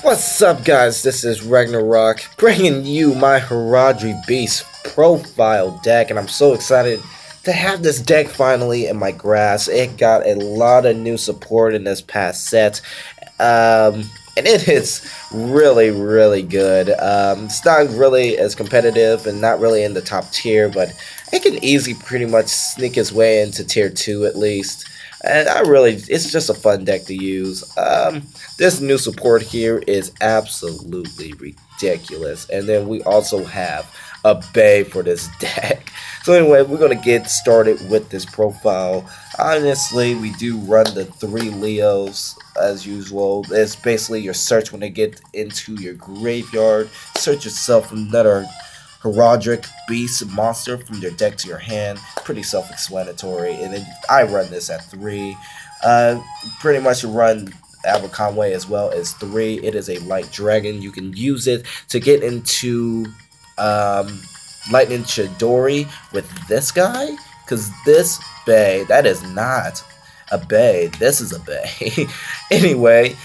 What's up, guys? This is Ragnarok, bringing you my Heraldic Beast profile deck, and I'm so excited to have this deck finally in my grasp. It got a lot of new support in this past set, and it is really good. It's not really as competitive and not really in the top tier, but it can easily pretty much sneak its way into tier 2 at least. And it's just a fun deck to use. This new support here is absolutely ridiculous. And then we also have a Bay for this deck. So anyway, we're going to get started with this profile. Honestly, we do run the 3 Leos as usual. It's basically your search when they get into your graveyard. Search yourself another Heraldic Beast monster from your deck to your hand. Pretty self-explanatory. And then I run this at 3. Pretty much run Aberconway as well as 3. It is a light dragon. You can use it to get into Lightning Chidori with this guy. Because this Bay, that is not a Bay. This is a Bay. Anyway,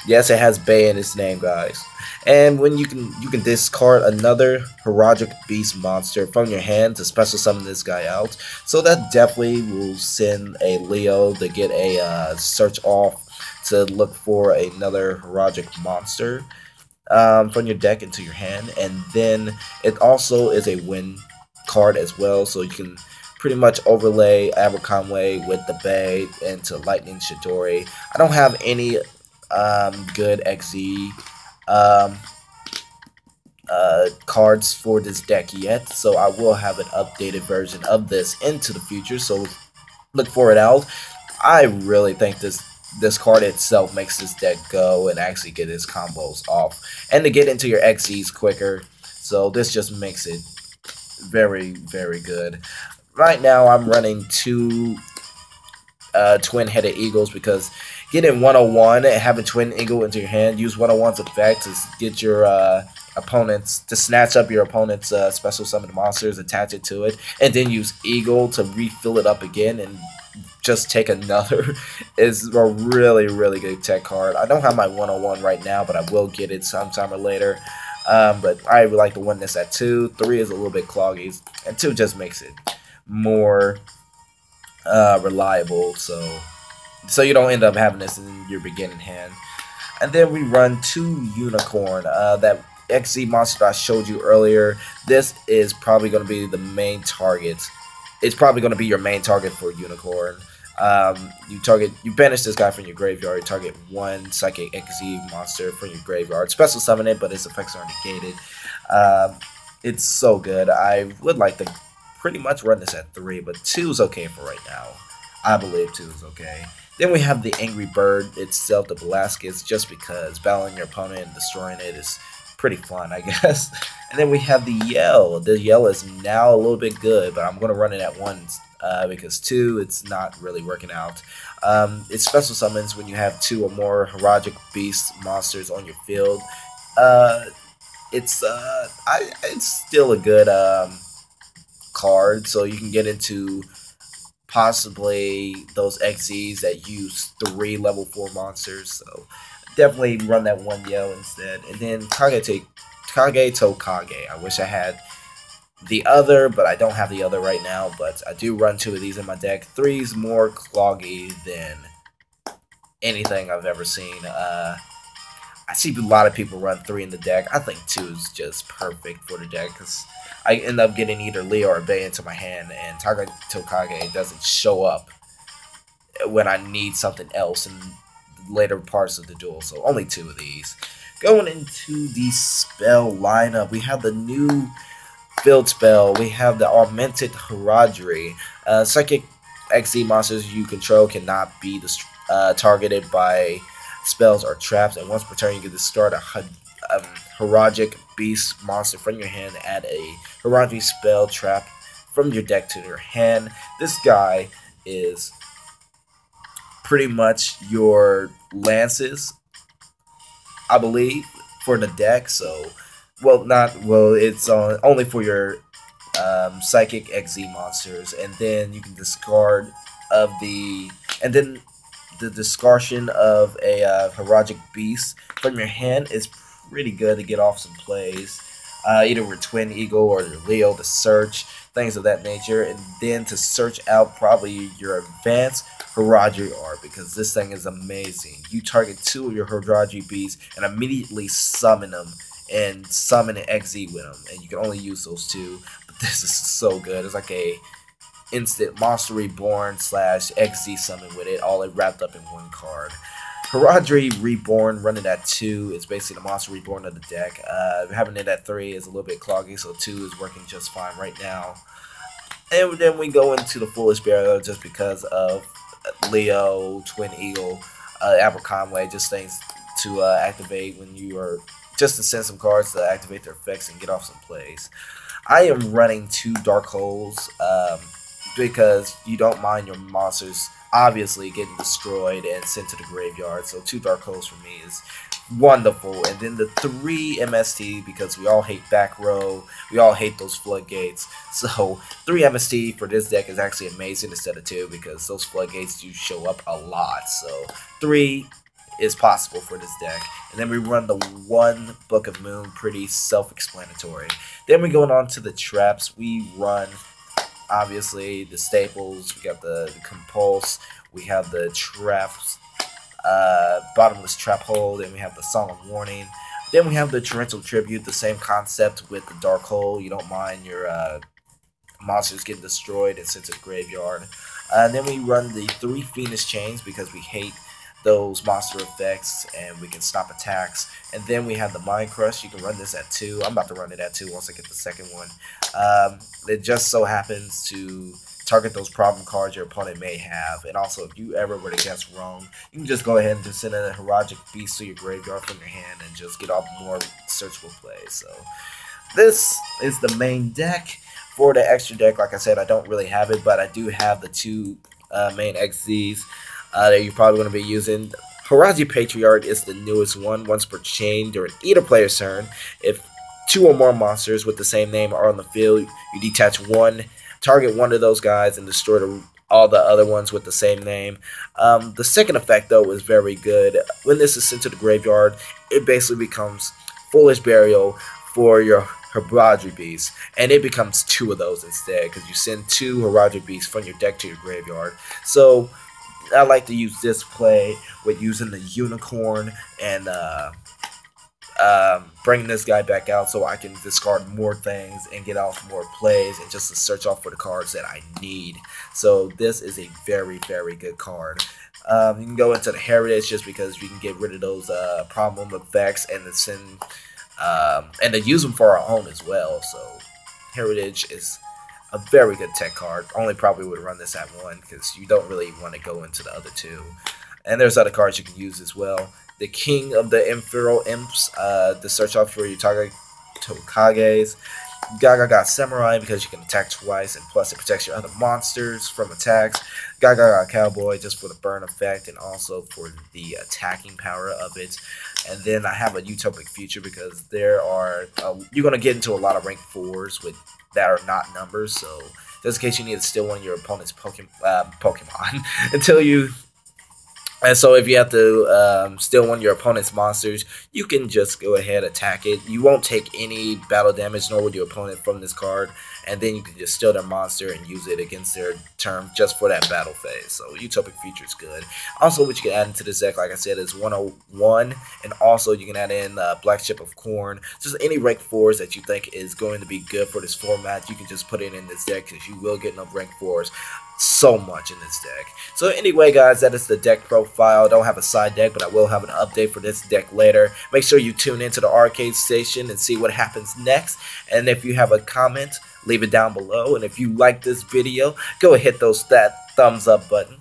yes, it has Bay in its name, guys. And when you can discard another Heraldic Beast monster from your hand to special summon this guy out. So that definitely will send a Leo to get a search off to look for another Heraldic monster from your deck into your hand. And then it also is a win card as well, so you can pretty much overlay Aberconway with the Bay into Lightning Chidori. I don't have any good XZ cards for this deck yet, so I will have an updated version of this into the future, so look for it out. I really think this card itself makes this deck go and actually get its combos off and to get into your XZs quicker, so this just makes it very good. Right now I'm running 2 twin-headed eagles because getting 101 and having Twin Eagle into your hand, use 101's effect to get your opponents, to snatch up your opponent's special summon monsters, attach it to it, and then use Eagle to refill it up again and just take another is a really good tech card. I don't have my 101 right now, but I will get it sometime or later. But I would like to win this at 2. 3 is a little bit cloggy, and 2 just makes it more reliable, so you don't end up having this in your beginning hand. And then we run 2 Unicorn. That XZ monster I showed you earlier, this is probably going to be the main target. It's probably going to be your main target for Unicorn. You banish this guy from your graveyard. You target 1 Psychic XZ monster from your graveyard. Special summon it, but its effects are negated. It's so good. I would like to pretty much run this at 3, but 2 is okay for right now. I believe 2 is okay. Then we have the Angry Bird itself, the Velasquez, just because battling your opponent and destroying it is pretty fun, I guess. And then we have the Yell. The Yell is now a little bit good, but I'm going to run it at 1 because 2, it's not really working out. It special summons when you have 2 or more Heraldic Beast monsters on your field. It's still a good card, so you can get into possibly those XZs that use 3 level 4 monsters, so definitely run that 1 Yell instead. And then Kage Tokage. I wish I had the other, but I don't have the other right now, but I do run 2 of these in my deck. 3's more cloggy than anything I've ever seen. I see a lot of people run 3 in the deck. I think 2 is just perfect for the deck because I end up getting either Leo or Bay into my hand, and Kage Tokage doesn't show up when I need something else in later parts of the duel. So only 2 of these. Going into the spell lineup, we have the new field spell. We have the Augmented Heraldry. Psychic XZ monsters you control cannot be targeted by spells or traps, and once per turn you can discard a Heraldic Beast monster from your hand and add a Heraldry spell trap from your deck to your hand. This guy is pretty much your lances, I believe, for the deck. So, it's only for your Psychic XZ monsters, and then you can discard and then the discussion of a Heraldic Beast from your hand is pretty good to get off some plays. Either with Twin Eagle or your Leo to search, things of that nature, and then to search out probably your advanced Heraldic art, because this thing is amazing. You target 2 of your Heraldic beasts and immediately summon them and summon an XZ with them, and you can only use those 2. But this is so good. It's like a instant Monster Reborn / XZ summon with it, all wrapped up in one card. Heraldic Reborn running at 2 is basically the Monster Reborn of the deck. Having it at 3 is a little bit cloggy, so 2 is working just fine right now. And then we go into the Foolish Burial just because of Leo, Twin Eagle, Aberconway, just things to activate when you are, just to send some cards to activate their effects and get off some plays. I am running 2 Dark Holes because you don't mind your monsters obviously getting destroyed and sent to the graveyard, so 2 Dark Holes for me is wonderful. And then the 3 MST, because we all hate back row, we all hate those floodgates, so 3 MST for this deck is actually amazing instead of 2, because those floodgates do show up a lot, so 3 is possible for this deck. And then we run the 1 Book of Moon, pretty self-explanatory. Then we go on to the traps. We run obviously the staples. We got the Compulse, we have the traps, Bottomless Trap Hole, then we have the Solemn Warning, then we have the Torrential Tribute, the same concept with the Dark Hole. You don't mind your monsters getting destroyed and sent to the graveyard. And then we run the 3 Phoenix Chains because we hate those monster effects and we can stop attacks. And then we have the Mind Crush. You can run this at 2. I'm about to run it at 2 once I get the second one. It just so happens to target those problem cards your opponent may have. And also, if you ever were to guess wrong, you can just go ahead and just send a Heraldic Beast to your graveyard from your hand and just get off more searchable plays. So this is the main deck. For the extra deck, like I said, I don't really have it, but I do have the 2 main XZs that you're probably going to be using. Heraldic Patriarch is the newest one. Once per chain during either player's turn, if 2 or more monsters with the same name are on the field, you detach 1, target 1 of those guys, and destroy all the other ones with the same name. The second effect, though, is very good. When this is sent to the graveyard, it basically becomes Foolish Burial for your Heraldic Beast, and it becomes 2 of those instead, because you send 2 Heraldic Beasts from your deck to your graveyard. So I like to use this play with using the Unicorn and bringing this guy back out so I can discard more things and get off more plays and just to search off for the cards that I need. So this is a very, very good card. You can go into the Heritage just because you can get rid of those problem effects and send and to use them for our own as well. So Heritage is a very good tech card. Only probably would run this at 1 because you don't really want to go into the other 2. And there's other cards you can use as well. The King of the Infernal Imps, to search off for your target Tokages. Gaga Samurai because you can attack twice, and plus it protects your other monsters from attacks. Gaga Cowboy just for the burn effect and also for the attacking power of it. And then I have a Utopic Future because there are you're gonna get into a lot of rank 4s with that are not numbers. So just in case you need to steal one of your opponent's Pokemon until you. And so if you have to steal one of your opponent's monsters, you can just go ahead attack it. You won't take any battle damage, nor will your opponent from this card. And then you can just steal their monster and use it against their turn just for that battle phase. So Utopic Future is good. Also, what you can add into this deck, like I said, is 101. And also you can add in Black Ship of Corn. Just any rank 4s that you think is going to be good for this format, you can just put it in this deck because you will get enough rank 4s. So much in this deck. So anyway, guys, that is the deck profile. I don't have a side deck, but I will have an update for this deck later. Make sure you tune into the arcade station and see what happens next. And if you have a comment, leave it down below. And if you like this video, go ahead hit that thumbs up button.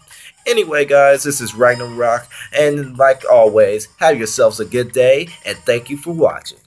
Anyway, guys, this is Ragnarok, and like always, have yourselves a good day, and thank you for watching.